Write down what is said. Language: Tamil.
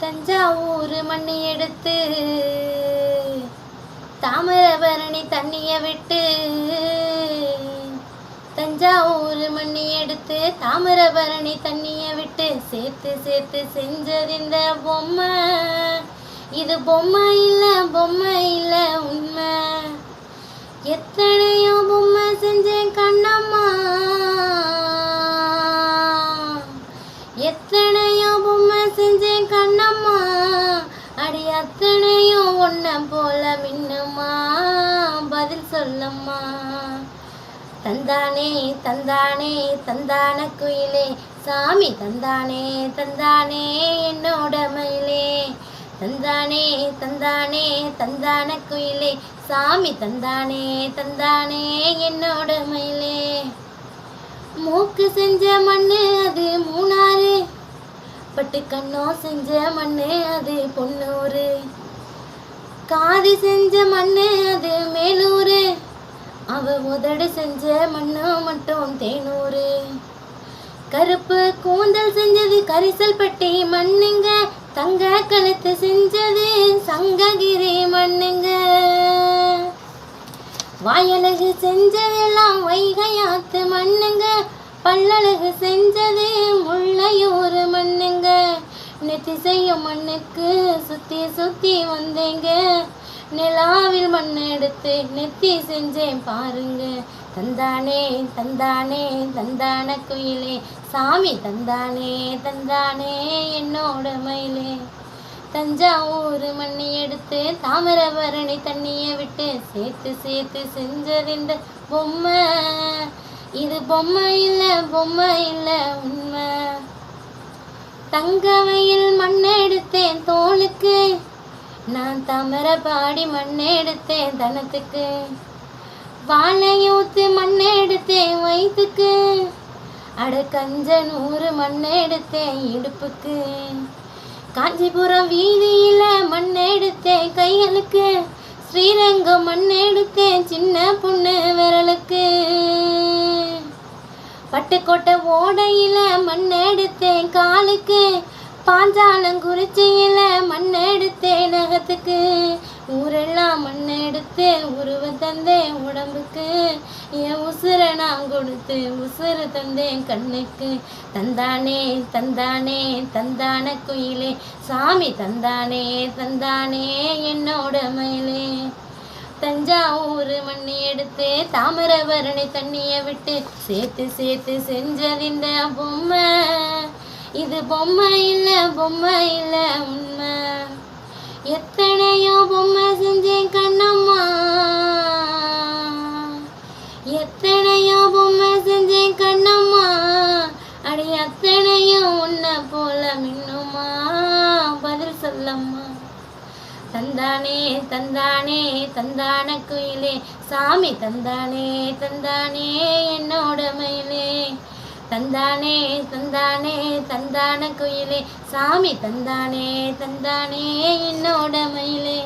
தஞ்சாவூர் மண்ணி எடுத்து தாமிரபரணி தண்ணிய விட்டு தஞ்சாவூர் மண்ணி எடுத்து தாமிரபரணி தண்ணிய விட்டு சேர்த்து சேர்த்து செஞ்சது இந்த பொம்மை. இது பொம்மை இல்ல உண்மை. எத்தனையோ பொம்மை செஞ்சேன் கண்ணம்மா, எத்தனையோ பொம்மை செஞ்சேன் கண்ணம்மா, அடி அத்தனையும் ஒன்ன போல மின்னம்மா, பதில் சொல்லம்மா. தந்தானே தந்தானே தந்தான குயிலே சாமி, தந்தானே தந்தானே என்னோட மயிலே. தந்தானே தந்தானே தந்தான குயிலே சாமி, தந்தானே தந்தானே என்னோட மயிலே. மூக்கு செஞ்ச மண்ணு அது மூணாறு, பட்டு கண்ணோ செஞ்ச மண்ணு அது பொன்னூறு, காது செஞ்ச மண்ணு அது மேலூரு, அவ உதடு செஞ்ச மண்ணு மட்டும் தேனூரு. கருப்பு கூந்தல் செஞ்சது கரிசல் பட்டி மண்ணுங்க, தங்க கழுத்து செஞ்சது சங்ககிரி மண்ணுங்க, வாயழகு செஞ்சதெல்லாம் வைகையாத்து மண்ணுங்க, பல்லழகு செஞ்சது முள்ளையூர் மண்ணுங்க. நெத்தி செய்யும் மண்ணுக்கு சுத்தி சுத்தி வந்தேங்க, நிலாவில் மண் எடுத்து நெத்தி செஞ்சேன் பாருங்க. தந்தானே தந்தானே தந்தான குயிலே சாமி, தந்தானே தந்தானே என்னோட மயிலே. தஞ்சாவூர் மண்ணி எடுத்து தாமிரபரணி தண்ணிய விட்டு சேர்த்து சேர்த்து செஞ்சது இந்த பொம்மை. இது பொம்மை இல்ல உண்மை. தங்கவையில் மண் எடுத்தேன் தோளுக்கு, நான் தாமிரபாடி மண் எடுத்தேன் தனத்துக்கு, வாழையூத்து மண் எடுத்தேன் வயிற்றுக்கு, அட கஞ்சனூறு மண் எடுத்தேன் இடுப்புக்கு, காஞ்சிபுரம் வீதியில மண் எடுத்தேன் கைகளுக்கு, ஸ்ரீரங்கம் மண் எடுத்தேன் சின்ன பொண்ணு விரலுக்கு, பட்டுக்கோட்டை ஓடையில மண் எடுத்தேன் காலுக்கு, பாஞ்சாலங்குறிச்சியில மண் எடுத்தேன் நகத்துக்கு, ஊரெல்லாம் மண் எடுத்து உருவ தந்தேன் உடம்புக்கு, என் உசுரை நான் கொடுத்து உசுறு தந்தேன் கண்ணுக்கு. தந்தானே தந்தானே தந்தான குயிலே சாமி, தந்தானே தந்தானே என்னோட மயிலே. தஞ்சாவூர் மண்ணி எடுத்து தாமிரபரணி தண்ணிய விட்டு சேர்த்து சேர்த்து செஞ்சது இந்த பொம்மை. இது பொம்மை இல்ல உண்மை. எத்தனையோ பொம்மை செஞ்சேன் கண்ணம்மா, எத்தனையோ பொம்மை செஞ்சேன் கண்ணம்மா, அடி அத்தனையும் ஒன்ன போல மின்னுமா, பதில் சொல்லம்மா. தந்தானே தந்தானே தந்தான குயிலே சாமி, தந்தானே தந்தானே என்னோட மயிலே. தந்தானே தந்தானே தந்தான குயிலே சாமி, தந்தானே தந்தானே என்னோட மயிலே.